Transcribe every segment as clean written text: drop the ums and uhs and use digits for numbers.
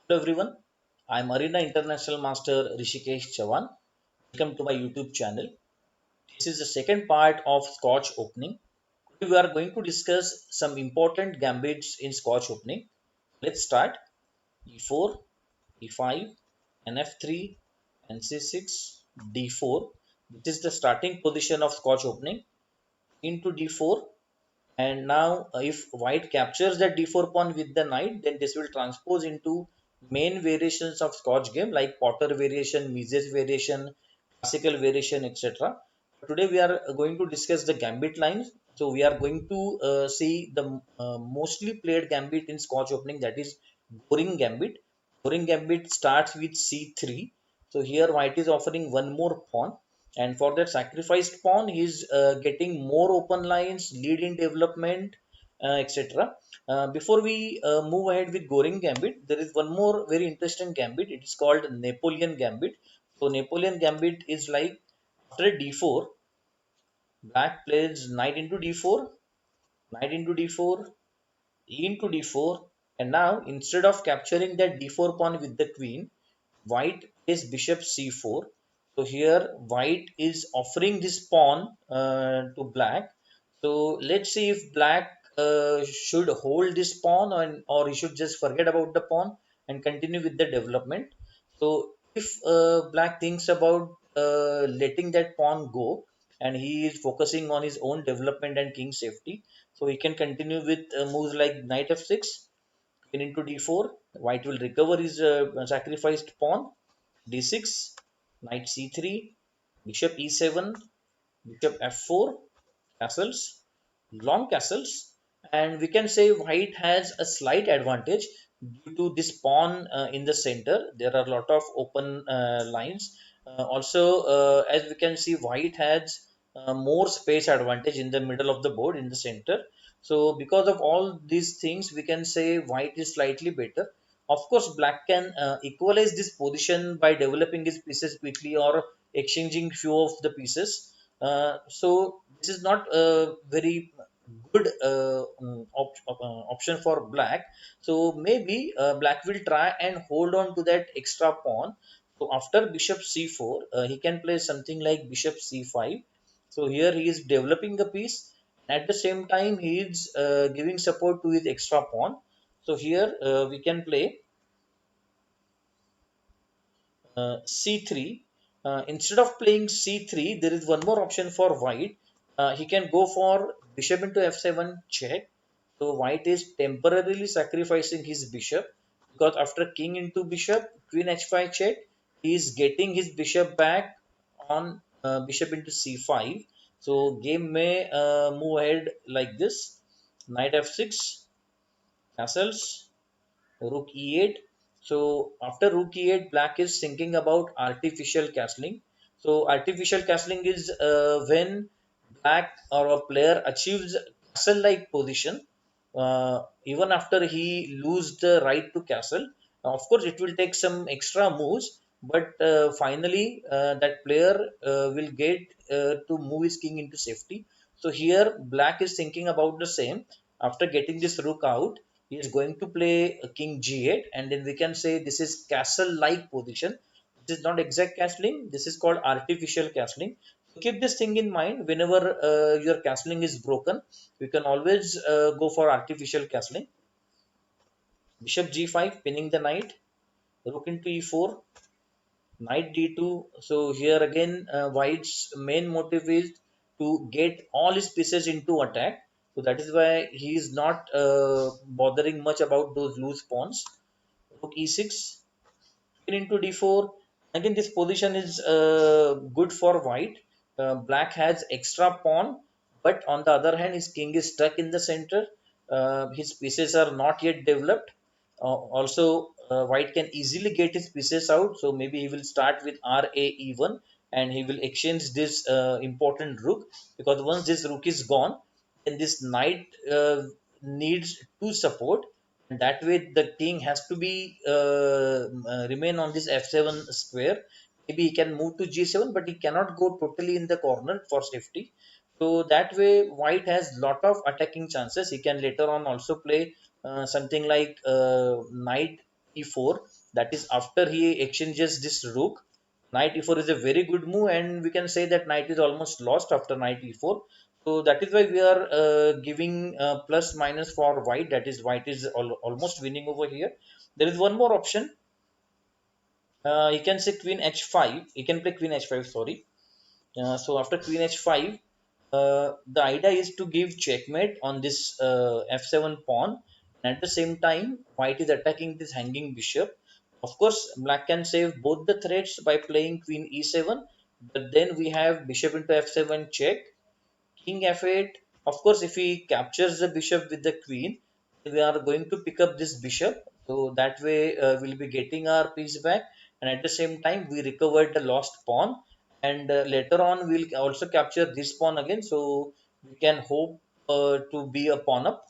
Hello everyone, I'm Arena International Master Rishikesh Chavan. Welcome to my YouTube channel. This is the second part of Scotch Opening. Today we are going to discuss some important gambits in Scotch Opening. Let's start. E4, E5, NF3, NC6, D4. This is the starting position of Scotch Opening. Into D4, and now if white captures that d4 pawn with the knight, then this will transpose into main variations of Scotch game like Potter variation, Mises variation, classical variation, etc. Today we are going to discuss the gambit lines. So we are going to see the mostly played gambit in Scotch Opening, that is Goring gambit. Goring gambit starts with c3. So here white is offering one more pawn, and for that sacrificed pawn he is getting more open lines, lead in development, etc. Before we move ahead with Goring gambit, there is one more very interesting gambit. It is called Napoleon gambit. So Napoleon gambit is like after d4, black plays knight into d4, knight into d4, e into d4, and now instead of capturing that d4 pawn with the queen, white plays bishop c4. So here white is offering this pawn to black. So let's see if black should hold this pawn, or he should just forget about the pawn and continue with the development. So if black thinks about letting that pawn go, and he is focusing on his own development and king safety, so he can continue with moves like knight f6, queen into d4. White will recover his sacrificed pawn. d6, knight c3, bishop e7, bishop f4, castles, long castles, and we can say white has a slight advantage due to this pawn in the center. There are a lot of open lines. Also, as we can see, white has more space advantage in the middle of the board in the center. So because of all these things, we can say white is slightly better. Of course, black can equalize this position by developing his pieces quickly or exchanging few of the pieces. So this is not a very good option for black. So maybe black will try and hold on to that extra pawn. So after bishop c4, he can play something like bishop c5. So here he is developing the piece. At the same time, he is giving support to his extra pawn. So here we can play c3. Instead of playing c3, there is one more option for white. He can go for bishop into f7 check. So white is temporarily sacrificing his bishop, because after king into bishop, queen h5 check, he is getting his bishop back on bishop into c5. So game may move ahead like this: knight f6, castles, rook e8. So after rook e8, black is thinking about artificial castling. So artificial castling is when black or a player achieves castle-like position even after he lose the right to castle. Of course, it will take some extra moves, but finally that player will get to move his king into safety. So here black is thinking about the same. After getting this rook out, he is going to play king g8, and then we can say this is castle like position. This is not exact castling, this is called artificial castling. So keep this thing in mind. Whenever your castling is broken, you can always go for artificial castling. Bishop g5, pinning the knight, rook into e4, knight d2. So here again, white's main motive is to get all his pieces into attack. So that is why he is not bothering much about those loose pawns. Rook e6, queen into d4. Again, this position is good for white. Black has extra pawn, but on the other hand, his king is stuck in the center. His pieces are not yet developed. Also, white can easily get his pieces out. So maybe he will start with RAE1, and he will exchange this important rook, because once this rook is gone, then this knight needs to support, and that way the king has to be remain on this f7 square. Maybe he can move to g7, but he cannot go totally in the corner for safety. So that way white has lot of attacking chances. He can later on also play something like knight e4. That is after he exchanges this rook. Knight e4 is a very good move, and we can say that knight is almost lost after knight e4. So that is why we are giving plus minus for white. That is, white is almost winning over here. There is one more option. He can say queen h5. He can play queen h5. Sorry. So after queen h5, the idea is to give checkmate on this f7 pawn. And at the same time, white is attacking this hanging bishop. Of course, black can save both the threats by playing queen e7. But then we have bishop into f7 check, king f8. Of course, if he captures the bishop with the queen, we are going to pick up this bishop. So that way, we'll be getting our piece back, and at the same time, we recovered the lost pawn. And later on, we'll also capture this pawn again. So we can hope to be a pawn up.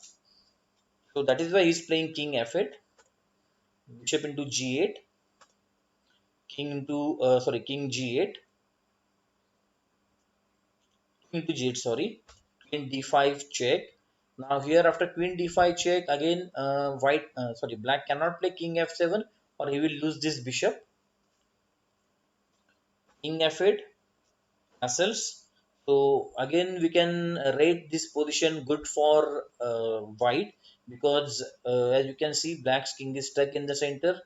So that is why he's playing king f8, bishop into g8, king into king g8, king into g8. Sorry, queen d5 check. Now here after queen d5 check again, black cannot play king f7 or he will lose this bishop. King f8 castles. So again we can rate this position good for white, because as you can see, black's king is stuck in the center.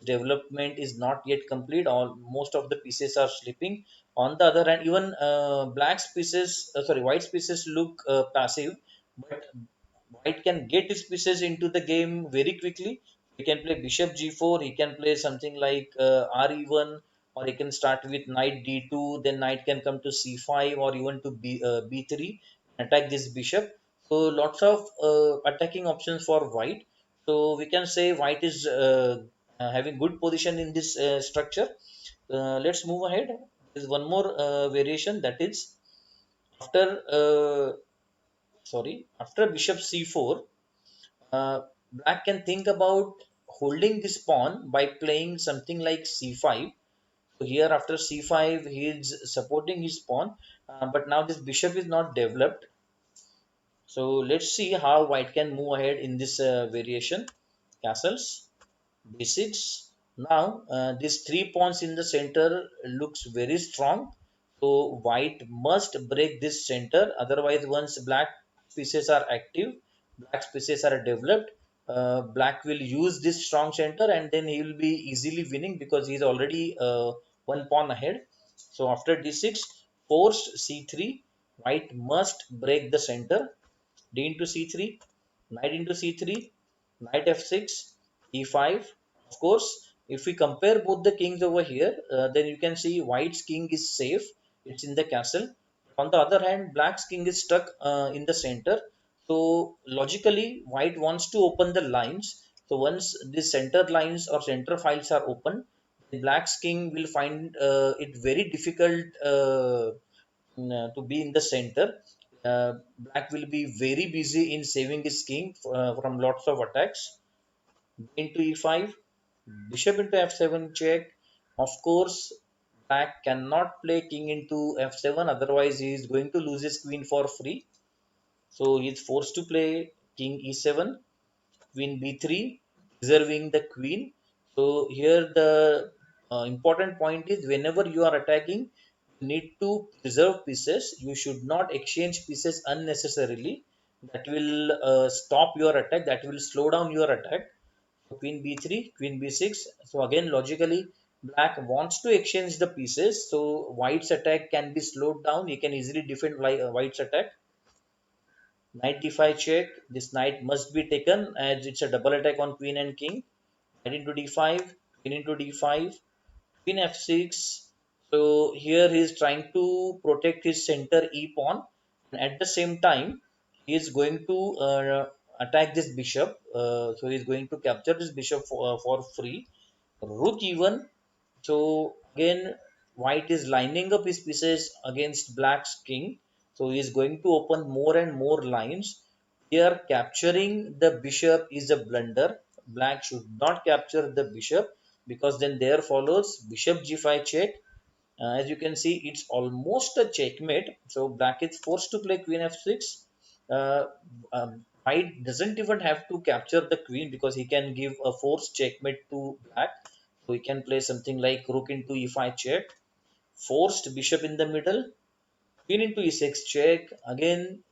Development is not yet complete. All most of the pieces are slipping. On the other hand, even white's pieces look passive, but white can get his pieces into the game very quickly. He can play bishop g4, he can play something like re1, or he can start with knight d2, then knight can come to c5 or even to b3, attack this bishop. So lots of attacking options for white. So we can say white is having good position in this structure. Let's move ahead. There's one more variation, that is after after bishop c4, uh, black can think about holding this pawn by playing something like c5. So here after c5, he is supporting his pawn, but now this bishop is not developed. So let's see how white can move ahead in this variation. Castles, b6. Now these three pawns in the center looks very strong. So white must break this center. Otherwise, once black pieces are active, black pieces are developed, black will use this strong center, and then he will be easily winning because he is already one pawn ahead. So after d6, forced c3, white must break the center. D into c3, knight into c3, knight f6, e5. Of course, if we compare both the kings over here, then you can see white's king is safe. It's in the castle. On the other hand, black's king is stuck in the center. So logically, white wants to open the lines. So once the center lines or center files are open, the black's king will find it very difficult to be in the center. Black will be very busy in saving his king from lots of attacks. Into e5, bishop into f7 check. Of course, black cannot play king into f7, otherwise he is going to lose his queen for free. So he is forced to play king e7, queen b3, preserving the queen. So here the important point is, whenever you are attacking, you need to preserve pieces. You should not exchange pieces unnecessarily. That will stop your attack. That will slow down your attack. So queen b3, queen b6. So again, logically, black wants to exchange the pieces. So white's attack can be slowed down. He can easily defend white's attack. Knight d5 check. This knight must be taken as it's a double attack on queen and king. Knight into d5, queen into d5, queen f6. So here he is trying to protect his center e pawn, and at the same time he is going to attack this bishop. So he is going to capture this bishop for free. Rook e1. So again, white is lining up his pieces against black's king. So he is going to open more and more lines. Here, capturing the bishop is a blunder. Black should not capture the bishop, because then there follows bishop g5 check. As you can see, it's almost a checkmate. So black is forced to play queen f6. Uh, White doesn't even have to capture the queen because he can give a forced checkmate to black. So he can play something like rook into e5 check, forced bishop in the middle, queen into e6 check. Again,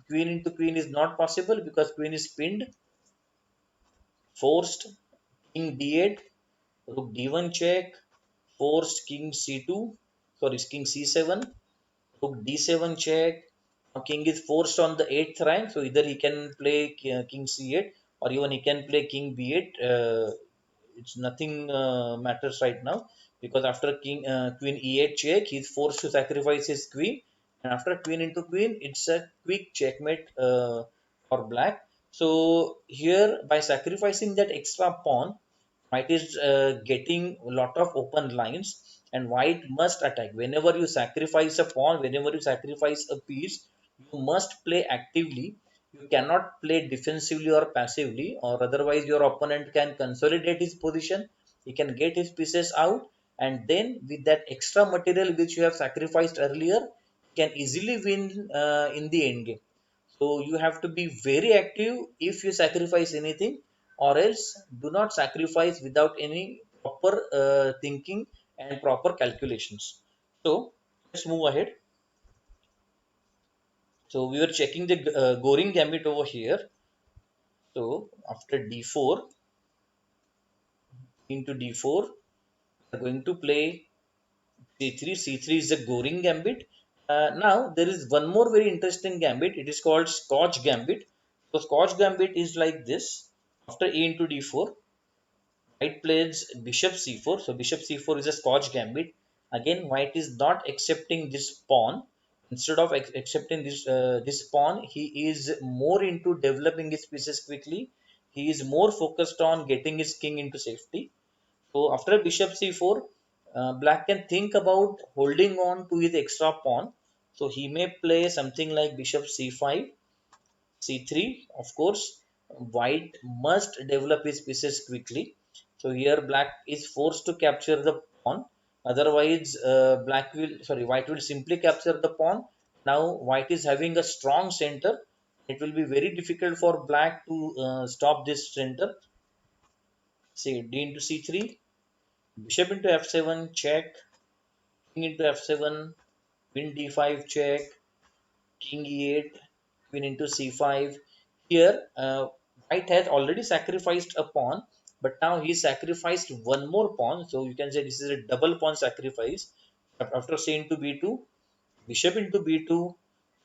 queen into queen is not possible because queen is pinned. Forced king d8, rook d1 check, forced king c2, sorry, king c7, rook d7 check. Now king is forced on the 8th rank, so either he can play king c8 or even he can play king b8. It's nothing matters right now because after queen e8 check, he's forced to sacrifice his queen, and after queen into queen, it's a quick checkmate for black. So here, by sacrificing that extra pawn, white is getting a lot of open lines, and white must attack. Whenever you sacrifice a pawn, whenever you sacrifice a piece, you must play actively. You cannot play defensively or passively, or otherwise your opponent can consolidate his position, he can get his pieces out, and then with that extra material which you have sacrificed earlier, you can easily win in the end game. So you have to be very active if you sacrifice anything, or else do not sacrifice without any proper thinking and proper calculations. So let's move ahead. So we were checking the Goring gambit over here. So after d4 into d4, we are going to play c3. c3 is the Goring gambit. Now there is one more very interesting gambit. It is called Scotch gambit. So Scotch gambit is like this. After a into d4, white plays bishop c4. So bishop c4 is a Scotch gambit. Again, white is not accepting this pawn. Instead of accepting this pawn, he is more into developing his pieces quickly. He is more focused on getting his king into safety. So after bishop c4, black can think about holding on to his extra pawn. So he may play something like bishop c5, c3. Of course, white must develop his pieces quickly. So here black is forced to capture the pawn. Otherwise, white will simply capture the pawn. Now white is having a strong center. It will be very difficult for black to stop this center. See d into c3, bishop into f7 check, king into f7, queen d5 check, king e8, queen into c5. Here, white has already sacrificed a pawn, but now he sacrificed one more pawn. So you can say this is a double pawn sacrifice. After c into b2, bishop into b2.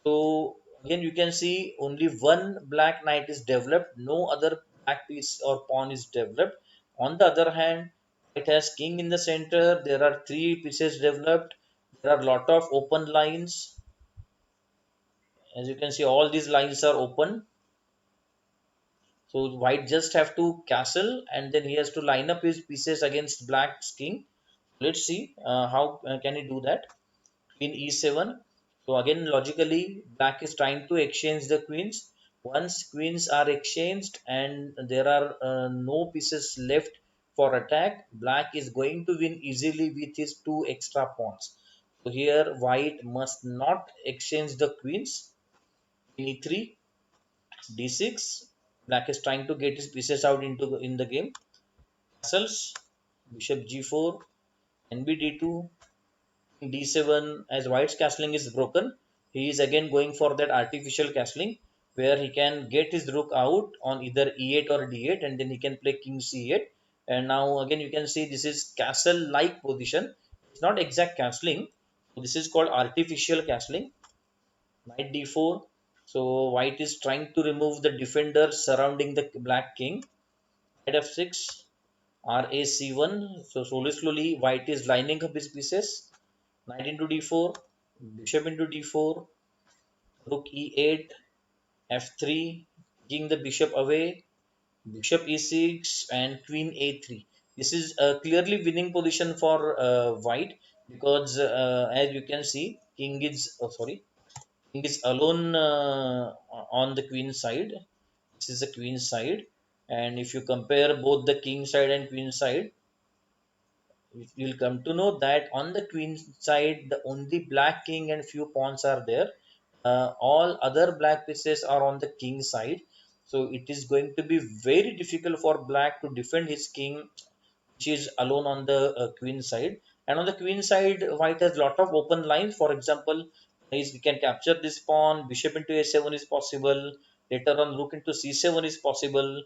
So again, you can see only one black knight is developed. No other black piece or pawn is developed. On the other hand, it has king in the center. There are three pieces developed. There are a lot of open lines. As you can see, all these lines are open. So white just have to castle, and then he has to line up his pieces against black's king. Let's see how can he do that. Queen e7. So again, logically, black is trying to exchange the queens. Once queens are exchanged and there are no pieces left for attack, black is going to win easily with his two extra pawns. So here, white must not exchange the queens. Queen e3, d6. Black is trying to get his pieces out into in the game. Castles, bishop g4, nb d2, d7. As white's castling is broken, he is again going for that artificial castling where he can get his rook out on either e8 or d8, and then he can play king c8. And now again you can see this is castle like position. It's not exact castling. So this is called artificial castling. Knight d4. So white is trying to remove the defenders surrounding the black king. Knight f6, rac1. So slowly white is lining up his pieces. Knight into d4, bishop into d4, rook e8, f3, taking the bishop away, bishop e6, and queen a3. This is a clearly winning position for white because as you can see, king is alone on the queen side. This is the queen side, and if you compare both the king side and queen side, you'll come to know that on the queen side, the only black king and few pawns are there. all other black pieces are on the king side, so it is going to be very difficult for black to defend his king, which is alone on the queen side. And on the queen side, white has lot of open lines. For example, is we can capture this pawn, bishop into a7 is possible, later on rook into c7 is possible,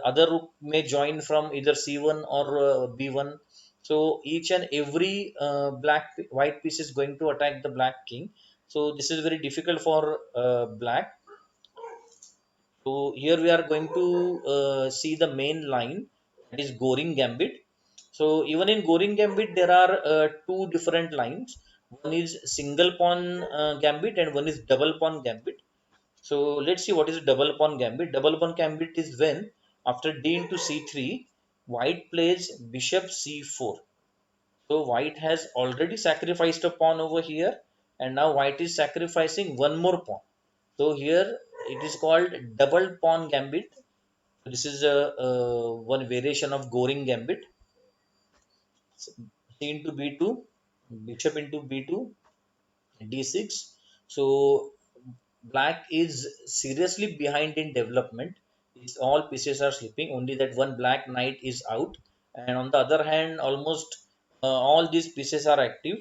other rook may join from either c1 or b1. So each and every white piece is going to attack the black king, so this is very difficult for black. So here we are going to see the main line, that is Goring Gambit. So even in Goring Gambit, there are two different lines. One is single pawn gambit and one is double pawn gambit. So let's see what is double pawn gambit. Double pawn gambit is when after d into c3, white plays bishop c4. So white has already sacrificed a pawn over here, and now white is sacrificing one more pawn. So here it is called double pawn gambit. This is a one variation of Goring gambit. C into b2, bishop into b2, d6. So black is seriously behind in development. It's all pieces are slipping. Only that one black knight is out, and on the other hand, almost all these pieces are active.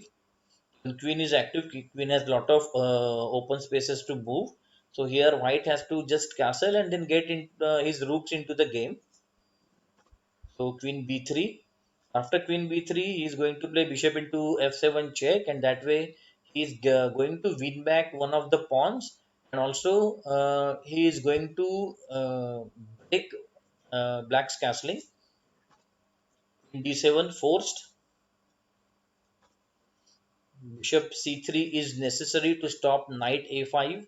And queen is active. Queen has lot of open spaces to move. So here white has to just castle and then get in, his rooks into the game. So queen b3. After queen b3, he is going to play bishop into f7 check, and that way he is going to win back one of the pawns, and also he is going to break black's castling. Queen d7 forced. Bishop c3 is necessary to stop knight a5.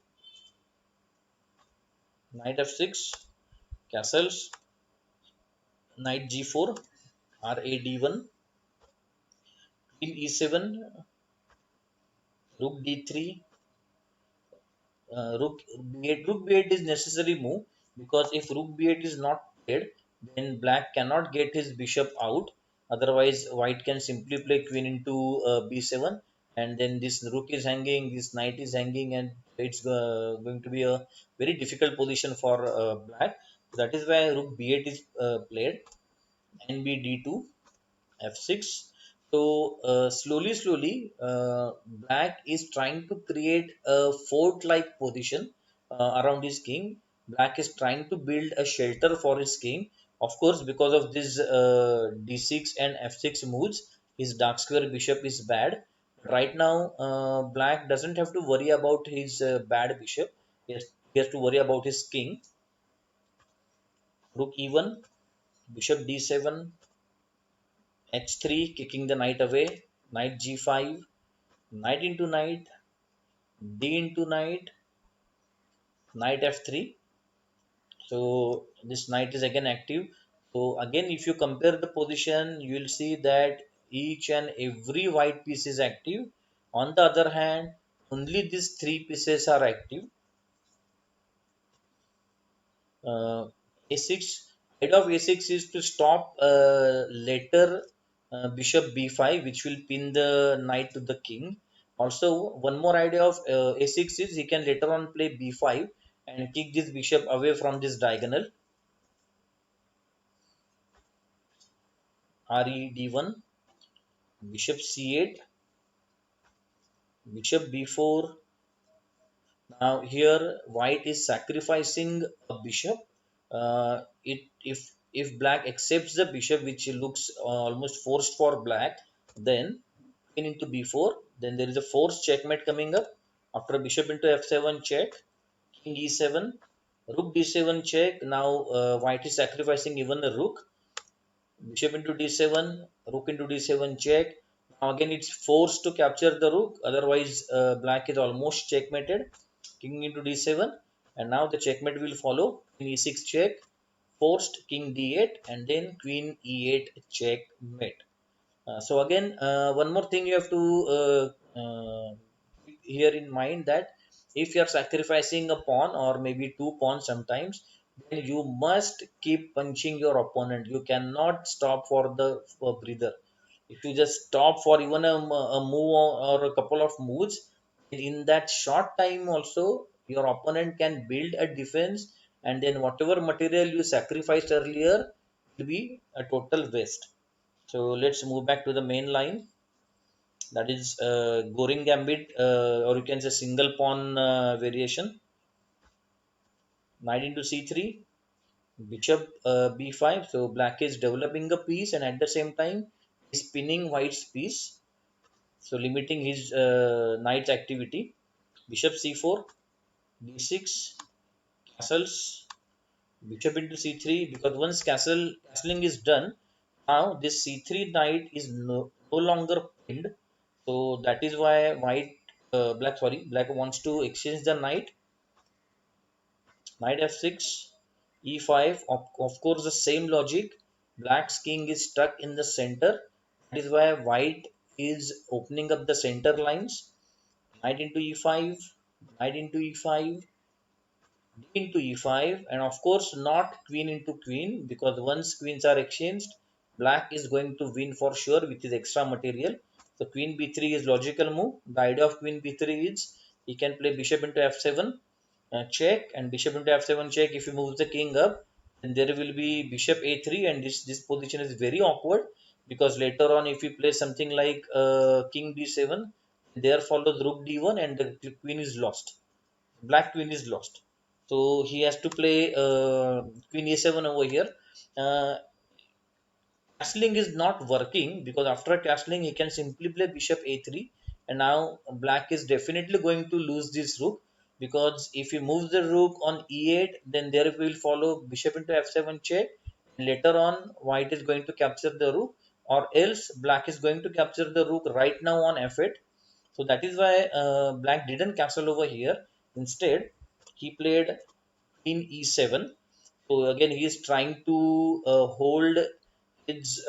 Knight f6. Castles. Knight g4. Rad1. Queen e7. Rook d3. Rook b8 is necessary move, because if rook b8 is not played, then black cannot get his bishop out. Otherwise white can simply play queen into b7, and then this rook is hanging, this knight is hanging, and it's going to be a very difficult position for black. That is why rook b8 is played. Nb d2, f6. So slowly, black is trying to create a fort-like position around his king. Black is trying to build a shelter for his king. Of course, because of this d6 and f6 moves, his dark square bishop is bad. Right now, black doesn't have to worry about his bad bishop. He has to worry about his king. Rook e1, bishop d7, h3, kicking the knight away, knight g5, knight into knight, d into knight, knight f3. So this knight is again active. So again, if you compare the position, you will see that each and every white piece is active. On the other hand, only these three pieces are active. uh, a6. Head of a6 is to stop later bishop b5, which will pin the knight to the king. Also, one more idea of a6 is he can later on play b5 and kick this bishop away from this diagonal. Re d1, bishop c8, bishop b4. Now here white is sacrificing a bishop. If black accepts the bishop, which looks almost forced for black, then queen into b4. Then there is a forced checkmate coming up. After bishop into f7 check, king e7, rook d7 check. Now white is sacrificing even a rook. Bishop into d7, rook into d7 check. Now again it's forced to capture the rook. Otherwise, black is almost checkmated. King into d7, and now the checkmate will follow. Queen e6 check, forced king d8, and then queen e8 checkmate. So again, one more thing you have to keep here in mind, that if you are sacrificing a pawn or maybe two pawns sometimes, then you must keep punching your opponent. You cannot stop for the breather. If you just stop for even a move or a couple of moves, In that short time also, your opponent can build a defense, and then whatever material you sacrificed earlier will be a total waste. So let's move back to the main line. That is Goring Gambit, or you can say single pawn variation. Knight into c3, bishop b5. So black is developing a piece, and at the same time is pinning white's piece, so limiting his knight's activity. Bishop c4, d6, castles, bishop into c3. Because once castling is done, now this c3 knight is no longer pinned. So that is why black wants to exchange the knight. Knight f6, e5. Of course, the same logic. Black's king is stuck in the center. That is why white is opening up the center lines. Knight into e5, knight into e5, d into e5, and of course not queen into queen, because once queens are exchanged, black is going to win for sure with his extra material. So queen b3 is logical move. The idea of queen b3 is he can play bishop into f7 check, and bishop into f7 check. If he moves the king up, then there will be bishop a3, and this position is very awkward, because later on if he plays something like king d7, there follows rook d1, and the queen is lost. Black queen is lost. So he has to play queen a7 over here. Uh, Castling is not working, because after castling he can simply play bishop a3, and now black is definitely going to lose this rook, because if he moves the rook on e8, then there will follow bishop into f7 check, and later on white is going to capture the rook, or else black is going to capture the rook right now on f8. So that is why black didn't castle over here. Instead, he played queen e7. So again, he is trying to hold its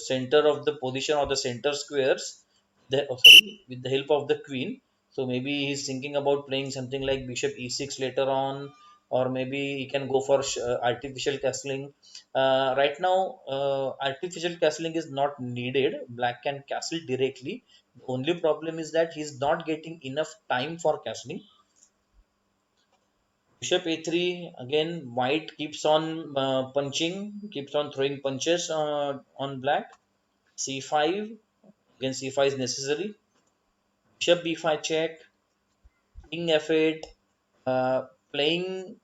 center of the position, or the center squares, with the help of the queen. So maybe he's thinking about playing something like bishop e6 later on, or maybe he can go for artificial castling. Right now, artificial castling is not needed. Black can castle directly. The only problem is that he's not getting enough time for castling. Bishop a3, again white keeps on keeps on throwing punches on black. c5, again c5 is necessary. Bishop b5 check, king f8. Playing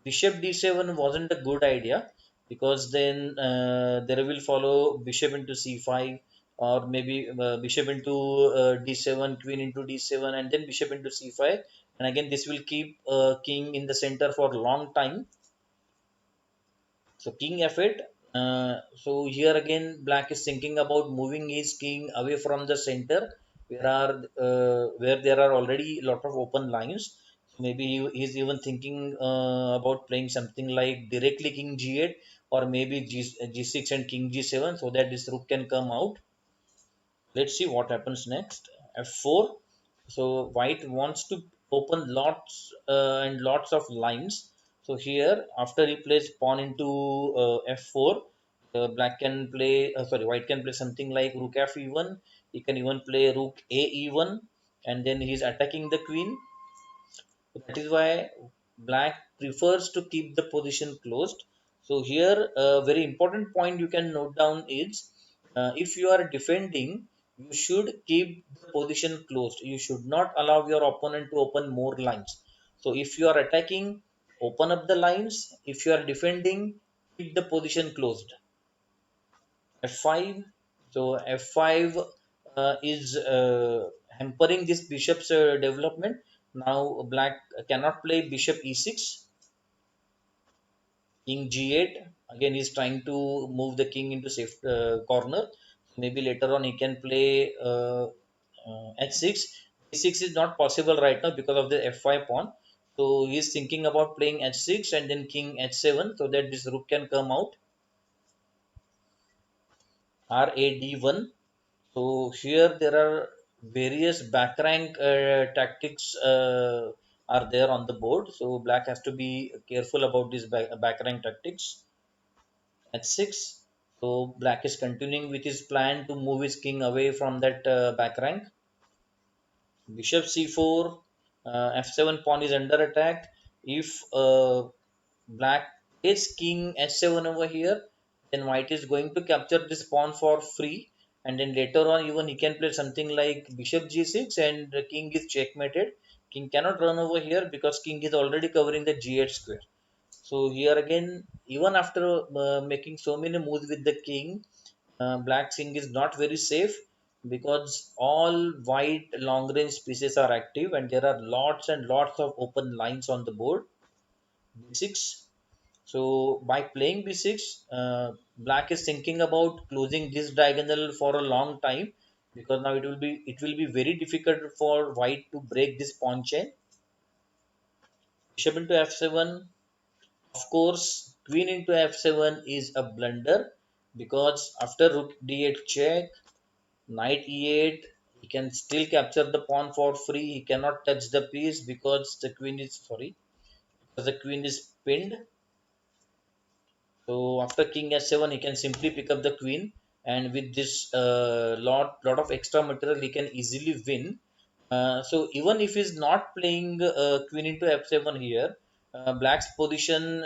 bishop d7 wasn't a good idea, because then there will follow bishop into c5, or maybe bishop into d7, queen into d7, and then bishop into c5. And again, this will keep king in the center for a long time. So king f8. So here again, black is thinking about moving his king away from the center, where there are already a lot of open lines. So maybe he's even thinking about playing something like directly king g8, or maybe g6 and king g7, so that this rook can come out. Let's see what happens next. f4. So white wants to open lots and lots of lines. So here, after he plays pawn into f4, black can play white can play something like rook f e1. He can even play rook a e1, and then he's attacking the queen. That is why black prefers to keep the position closed. So here, a very important point you can note down is, if you are defending, you should keep the position closed. You should not allow your opponent to open more lines. So if you are attacking, open up the lines. If you are defending, keep the position closed. f5. So f5 is hampering this bishop's development. Now black cannot play bishop e6, king g8. Again, he's trying to move the king into safe corner. Maybe later on he can play h6. h6 is not possible right now because of the f5 pawn. So he's thinking about playing h6 and then king h7, so that this rook can come out. rad1. So here there are various back rank tactics are there on the board. So black has to be careful about these back rank tactics. h6. So black is continuing with his plan to move his king away from that back rank. Bishop c4, f7 pawn is under attack. If black is king s7 over here, then white is going to capture this pawn for free, and then later on even he can play something like bishop g6 and the king is checkmated. King cannot run over here because king is already covering the g8 square. So here again, even after making so many moves with the king, black king is not very safe because all white long range pieces are active and there are lots and lots of open lines on the board. b6. So by playing b6, black is thinking about closing this diagonal for a long time because now it will be very difficult for white to break this pawn chain. Bishop into f7. Of course, queen into f7 is a blunder because after rook d8 check, knight e8, he can still capture the pawn for free. He cannot touch the piece because the queen is sorry, because the queen is pinned. So after king s7, he can simply pick up the queen, and with this lot of extra material, he can easily win. So even if he's not playing queen into f7 here, black's position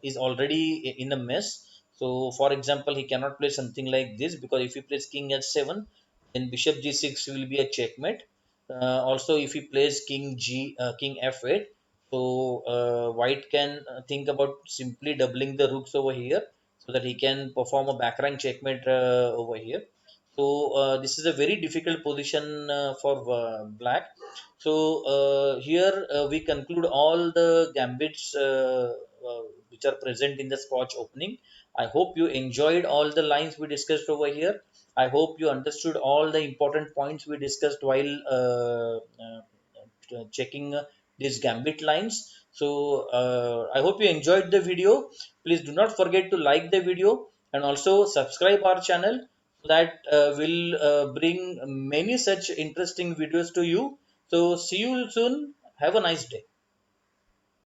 is already in a mess. So for example, he cannot play something like this because if he plays king h7, then bishop g6 will be a checkmate. Also, if he plays king f8, so white can think about simply doubling the rooks over here so that he can perform a back rank checkmate over here. So this is a very difficult position for black. So here we conclude all the gambits which are present in the Scotch opening. I hope you enjoyed all the lines we discussed over here. I hope you understood all the important points we discussed while checking these gambit lines. So I hope you enjoyed the video. Please do not forget to like the video and also subscribe our channel so that will bring many such interesting videos to you. So see you soon. Have a nice day.